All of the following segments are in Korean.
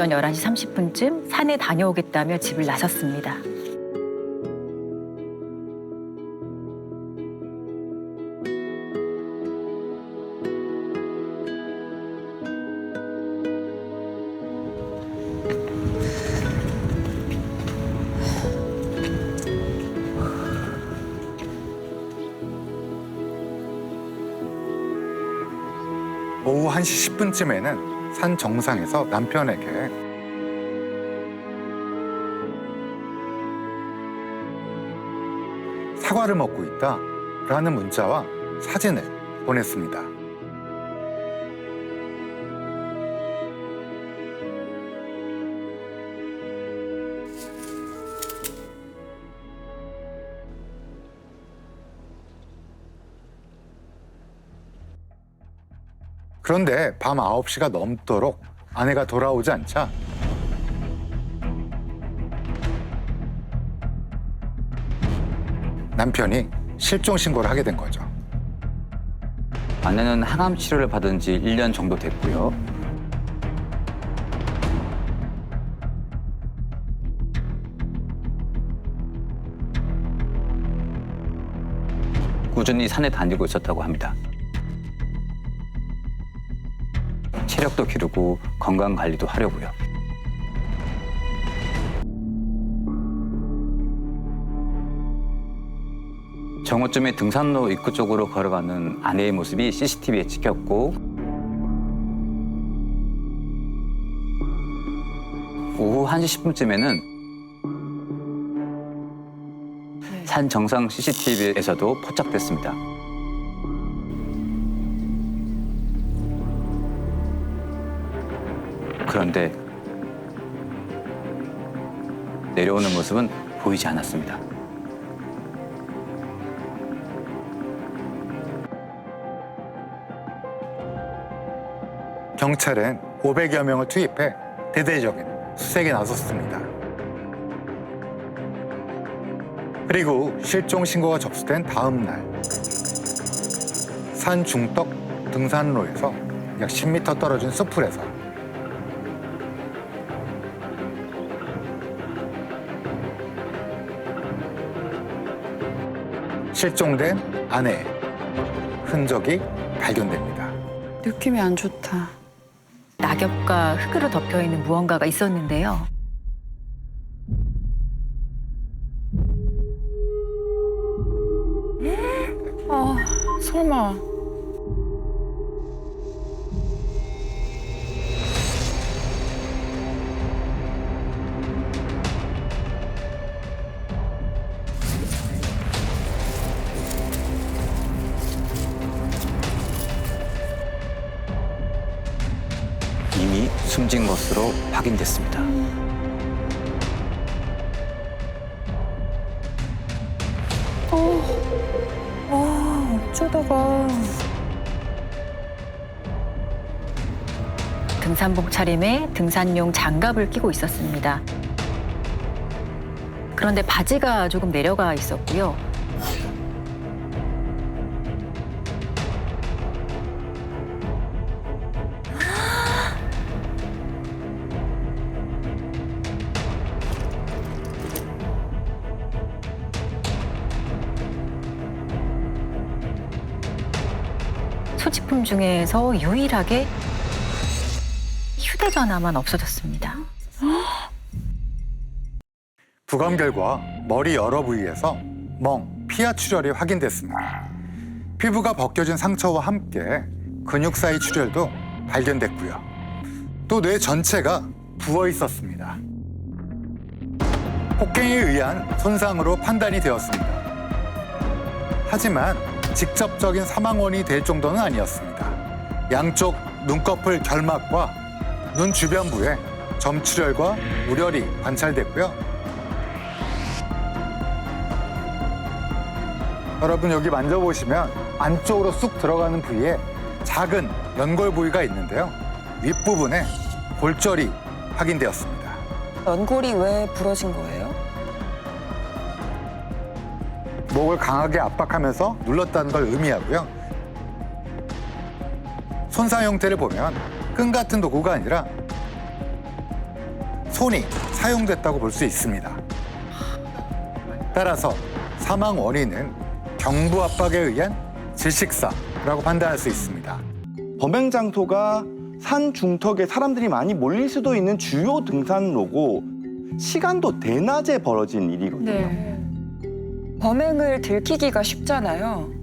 오전 11시 30분쯤 산에 다녀오겠다며 집을 나섰습니다. 오후 1시 10분쯤에는 산 정상에서 남편에게 사과를 먹고 있다 라는 문자와 사진을 보냈습니다. 그런데 밤 9시가 넘도록 아내가 돌아오지 않자 남편이 실종 신고를 하게 된 거죠. 아내는 항암 치료를 받은 지 1년 정도 됐고요. 꾸준히 산에 다니고 있었다고 합니다. 체력도 기르고 건강 관리도 하려고요. 정오쯤에 등산로 입구 쪽으로 걸어가는 아내의 모습이 CCTV에 찍혔고 오후 1시 10분쯤에는 산 정상 CCTV에서도 포착됐습니다. 그런데 내려오는 모습은 보이지 않았습니다. 경찰은 500여 명을 투입해 대대적인 수색에 나섰습니다. 그리고 실종 신고가 접수된 다음 날 산 중턱 등산로에서 약 10m 떨어진 숲풀에서 실종된 아내의 흔적이 발견됩니다. 느낌이 안 좋다. 낙엽과 흙으로 덮여있는 무언가가 있었는데요. 아, 설마. 이미 숨진 것으로 확인됐습니다. 어쩌다가. 등산복 차림에 등산용 장갑을 끼고 있었습니다. 그런데 바지가 조금 내려가 있었고요. 소지품 중에서 유일하게 휴대전화만 없어졌습니다. 부검 결과 머리 여러 부위에서 피하 출혈이 확인됐습니다. 피부가 벗겨진 상처와 함께 근육 사이 출혈도 발견됐고요. 또 뇌 전체가 부어 있었습니다. 폭행에 의한 손상으로 판단이 되었습니다. 하지만 직접적인 사망 원인이 될 정도는 아니었습니다. 양쪽 눈꺼풀 결막과 눈 주변부에 점출혈과 우려리 관찰됐고요. 여러분 여기 만져보시면 안쪽으로 쑥 들어가는 부위에 작은 연골 부위가 있는데요. 윗부분에 골절이 확인되었습니다. 연골이 왜 부러진 거예요? 목을 강하게 압박하면서 눌렀다는 걸 의미하고요. 손상 형태를 보면 끈 같은 도구가 아니라 손이 사용됐다고 볼 수 있습니다. 따라서 사망 원인은 경부 압박에 의한 질식사라고 판단할 수 있습니다. 범행 장소가 산 중턱에 사람들이 많이 몰릴 수도 있는 주요 등산로고 시간도 대낮에 벌어진 일이거든요. 네. 범행을 들키기가 쉽잖아요.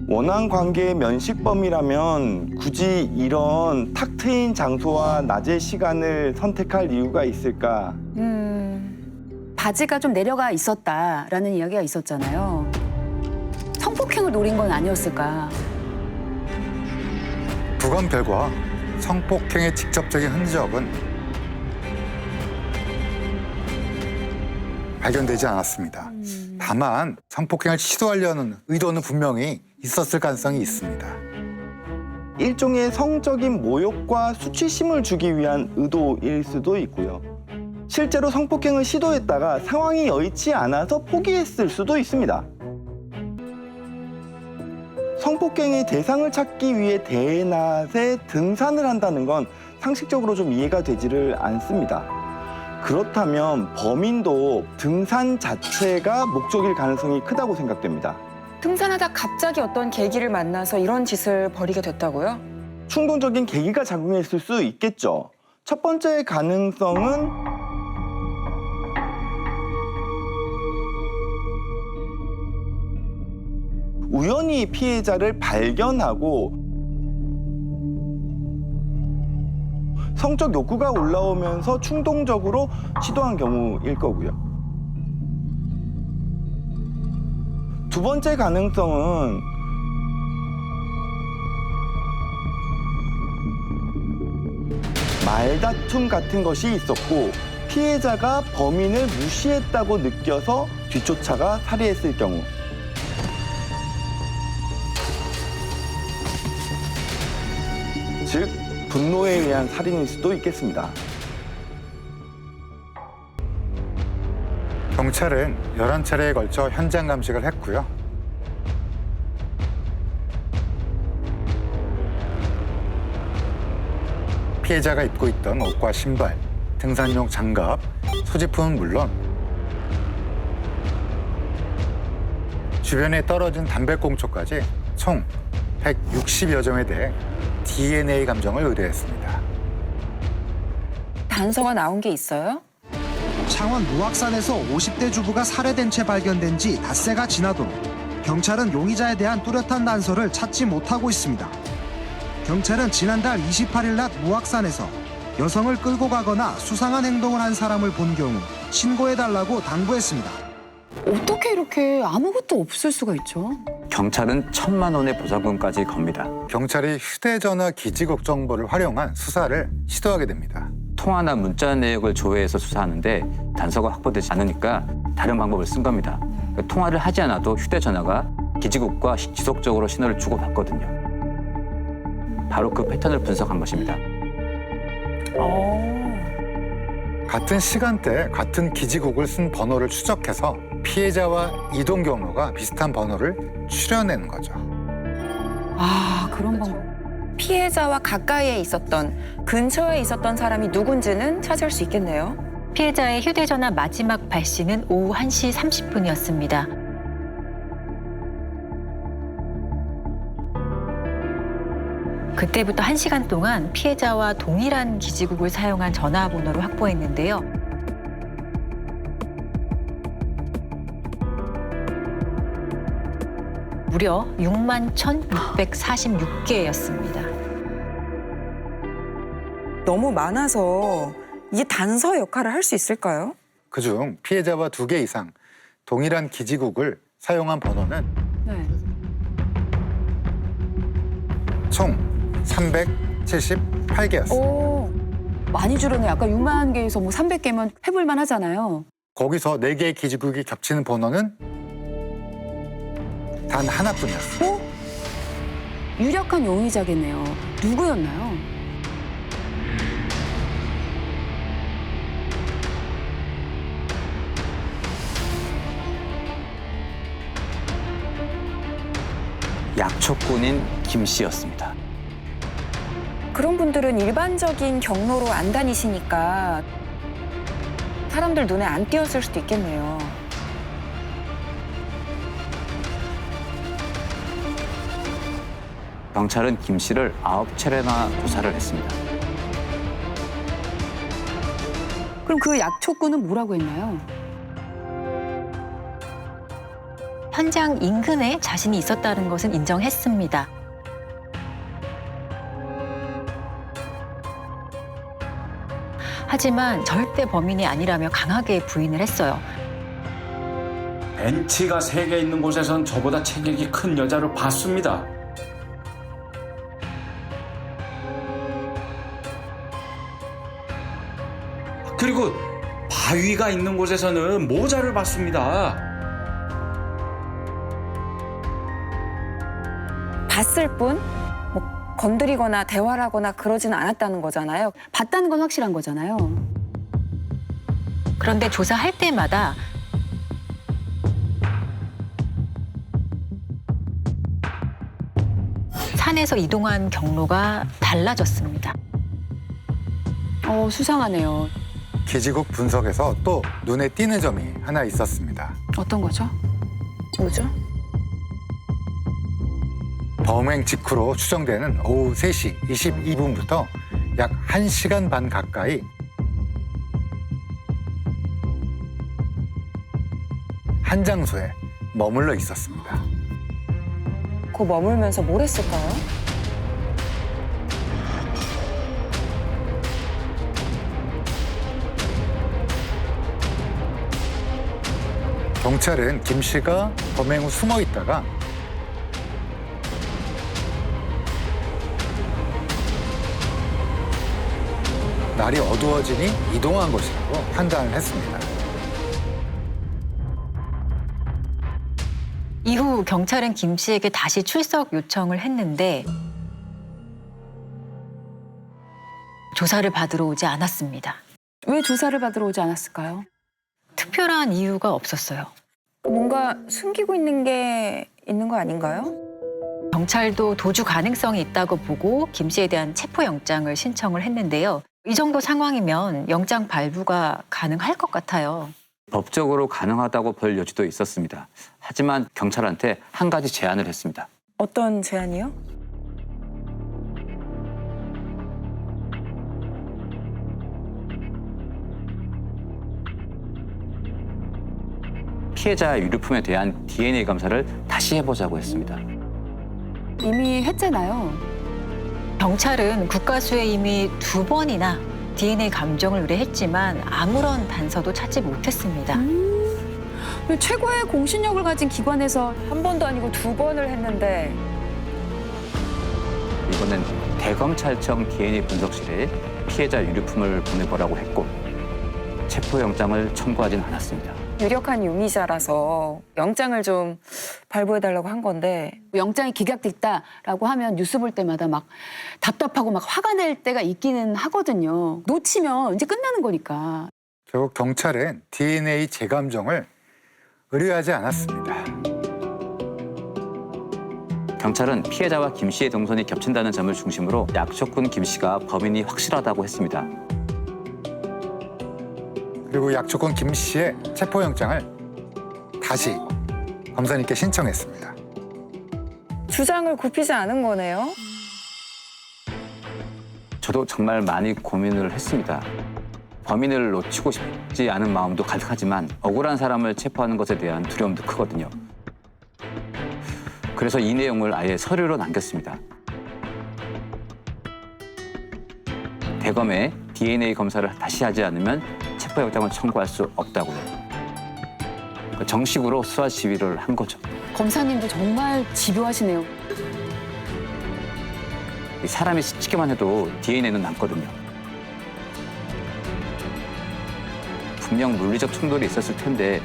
원한 관계의 면식범이라면 굳이 이런 탁 트인 장소와 낮의 시간을 선택할 이유가 있을까? 바지가 좀 내려가 있었다라는 이야기가 있었잖아요. 성폭행을 노린 건 아니었을까? 부검 결과 성폭행의 직접적인 흔적은 발견되지 않았습니다. 다만 성폭행을 시도하려는 의도는 분명히 있었을 가능성이 있습니다. 일종의 성적인 모욕과 수치심을 주기 위한 의도일 수도 있고요. 실제로 성폭행을 시도했다가 상황이 여의치 않아서 포기했을 수도 있습니다. 성폭행의 대상을 찾기 위해 대낮에 등산을 한다는 건 상식적으로 좀 이해가 되지를 않습니다. 그렇다면 범인도 등산 자체가 목적일 가능성이 크다고 생각됩니다. 등산하다 갑자기 어떤 계기를 만나서 이런 짓을 벌이게 됐다고요? 충동적인 계기가 작용했을 수 있겠죠. 첫 번째 가능성은 우연히 피해자를 발견하고 성적 욕구가 올라오면서 충동적으로 시도한 경우일 거고요. 두 번째 가능성은 말다툼 같은 것이 있었고 피해자가 범인을 무시했다고 느껴서 뒤쫓아가 살해했을 경우. 즉, 분노에 의한 살인일 수도 있겠습니다. 경찰은 11차례에 걸쳐 현장 감식을 했고요. 피해자가 입고 있던 옷과 신발, 등산용 장갑, 소지품은 물론 주변에 떨어진 담배꽁초까지 총 160여 점에 대해 DNA 감정을 의뢰했습니다. 단서가 나온 게 있어요? 창원 무악산에서 50대 주부가 살해된 채 발견된 지 닷새가 지나도록 경찰은 용의자에 대한 뚜렷한 단서를 찾지 못하고 있습니다. 경찰은 지난달 28일 낮 무악산에서 여성을 끌고 가거나 수상한 행동을 한 사람을 본 경우 신고해달라고 당부했습니다. 어떻게 이렇게 아무것도 없을 수가 있죠? 경찰은 1,000만 원의 보상금까지 겁니다. 경찰이 휴대전화 기지국 정보를 활용한 수사를 시도하게 됩니다. 통화나 문자 내역을 조회해서 수사하는데 단서가 확보되지 않으니까 다른 방법을 쓴 겁니다. 통화를 하지 않아도 휴대전화가 기지국과 지속적으로 신호를 주고받거든요. 바로 그 패턴을 분석한 것입니다. 같은 시간대에 같은 기지국을 쓴 번호를 추적해서 피해자와 이동 경로가 비슷한 번호를 추려내는 거죠. 아, 그런 방법. 피해자와 가까이에 있었던, 근처에 있었던 사람이 누군지는 찾을 수 있겠네요. 피해자의 휴대전화 마지막 발신은 오후 1시 30분이었습니다. 그때부터 1시간 동안 피해자와 동일한 기지국을 사용한 전화번호를 확보했는데요. 무려 61,646개였습니다. 너무 많아서 이게 단서 역할을 할 수 있을까요? 그중 피해자와 2개 이상 동일한 기지국을 사용한 번호는 네. 총 378개였습니다. 오, 많이 줄었네요. 아까 6만 개에서 뭐 300개면 해볼만 하잖아요. 거기서 4개의 기지국이 겹치는 번호는 단 하나뿐이었어요. 유력한 용의자겠네요. 누구였나요? 약초꾼인 김 씨였습니다. 그런 분들은 일반적인 경로로 안 다니시니까 사람들 눈에 안 띄었을 수도 있겠네요. 경찰은 김 씨를 9차례나 조사를 했습니다. 그럼 그 약초꾼은 뭐라고 했나요? 현장 인근에 자신이 있었다는 것은 인정했습니다. 하지만 절대 범인이 아니라며 강하게 부인을 했어요. 벤치가 3개 있는 곳에선 저보다 체격이 큰 여자를 봤습니다. 그리고 바위가 있는 곳에서는 모자를 봤습니다. 봤을 뿐, 뭐 건드리거나 대화를 하거나 그러지는 않았다는 거잖아요. 봤다는 건 확실한 거잖아요. 그런데 조사할 때마다 산에서 이동한 경로가 달라졌습니다. 수상하네요. 기지국 분석에서 또 눈에 띄는 점이 하나 있었습니다. 어떤 거죠? 뭐죠? 범행 직후로 추정되는 오후 3시 22분부터 약 1시간 반 가까이 한 장소에 머물러 있었습니다. 그 머물면서 뭘 했을까요? 경찰은 김 씨가 범행 후 숨어 있다가 날이 어두워지니 이동한 것이라고 판단을 했습니다. 이후 경찰은 김 씨에게 다시 출석 요청을 했는데 조사를 받으러 오지 않았습니다. 왜 조사를 받으러 오지 않았을까요? 특별한 이유가 없었어요. 뭔가 숨기고 있는 게 있는 거 아닌가요? 경찰도 도주 가능성이 있다고 보고 김 씨에 대한 체포영장을 신청을 했는데요. 이 정도 상황이면 영장 발부가 가능할 것 같아요. 법적으로 가능하다고 볼 여지도 있었습니다. 하지만 경찰한테 한 가지 제안을 했습니다. 어떤 제안이요? 피해자 유류품에 대한 DNA 검사를 다시 해보자고 했습니다. 이미 했잖아요. 경찰은 국가수에 이미 2번이나 DNA 감정을 의뢰했지만 아무런 단서도 찾지 못했습니다. 최고의 공신력을 가진 기관에서 한 번도 아니고 2번을 했는데 이번엔 대검찰청 DNA 분석실에 피해자 유류품을 보내보라고 했고 체포영장을 청구하진 않았습니다. 유력한 용의자라서 영장을 좀 발부해달라고 한 건데 영장이 기각됐다라고 하면 뉴스 볼 때마다 막 답답하고 막 화가 날 때가 있기는 하거든요. 놓치면 이제 끝나는 거니까. 결국 경찰은 DNA 재감정을 의뢰하지 않았습니다. 경찰은 피해자와 김 씨의 동선이 겹친다는 점을 중심으로 약초꾼 김 씨가 범인이 확실하다고 했습니다. 그리고 약초꾼 김 씨의 체포영장을 다시 검사님께 신청했습니다. 주장을 굽히지 않은 거네요. 저도 정말 많이 고민을 했습니다. 범인을 놓치고 싶지 않은 마음도 가득하지만 억울한 사람을 체포하는 것에 대한 두려움도 크거든요. 그래서 이 내용을 아예 서류로 남겼습니다. 대검에 DNA 검사를 다시 하지 않으면 체포영장을 청구할 수 없다고요. 정식으로 수사 지휘를 한 거죠. 검사님도 정말 집요하시네요. 이 사람이 스치기만 해도 DNA는 남거든요. 분명 물리적 충돌이 있었을 텐데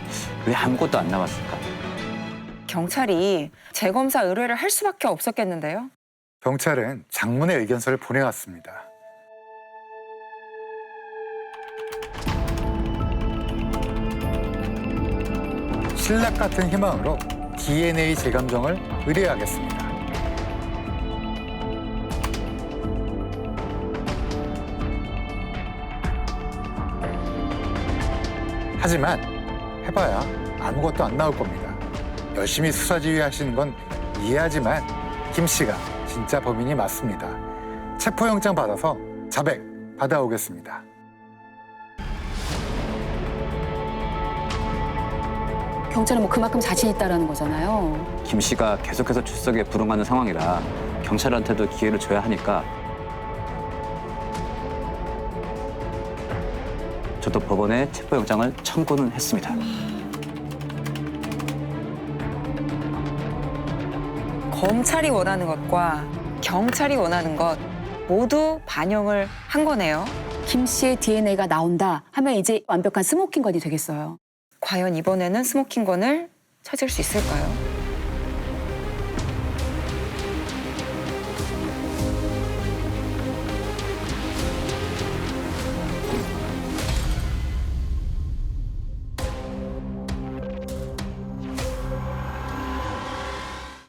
왜 아무것도 안 남았을까? 경찰이 재검사 의뢰를 할 수밖에 없었겠는데요. 경찰은 장문의 의견서를 보내왔습니다. 신락 같은 희망으로 DNA 재감정을 의뢰하겠습니다. 하지만 해봐야 아무것도 안 나올 겁니다. 열심히 수사 지휘하시는 건 이해하지만 김 씨가 진짜 범인이 맞습니다. 체포영장 받아서 자백 받아오겠습니다. 경찰은 뭐 그만큼 자신 있다라는 거잖아요. 김 씨가 계속해서 출석에 불응하는 상황이라 경찰한테도 기회를 줘야 하니까 저도 법원에 체포영장을 청구는 했습니다. 검찰이 원하는 것과 경찰이 원하는 것 모두 반영을 한 거네요. 김 씨의 DNA가 나온다 하면 이제 완벽한 스모킹건이 되겠어요. 과연 이번에는 스모킹건을 찾을 수 있을까요?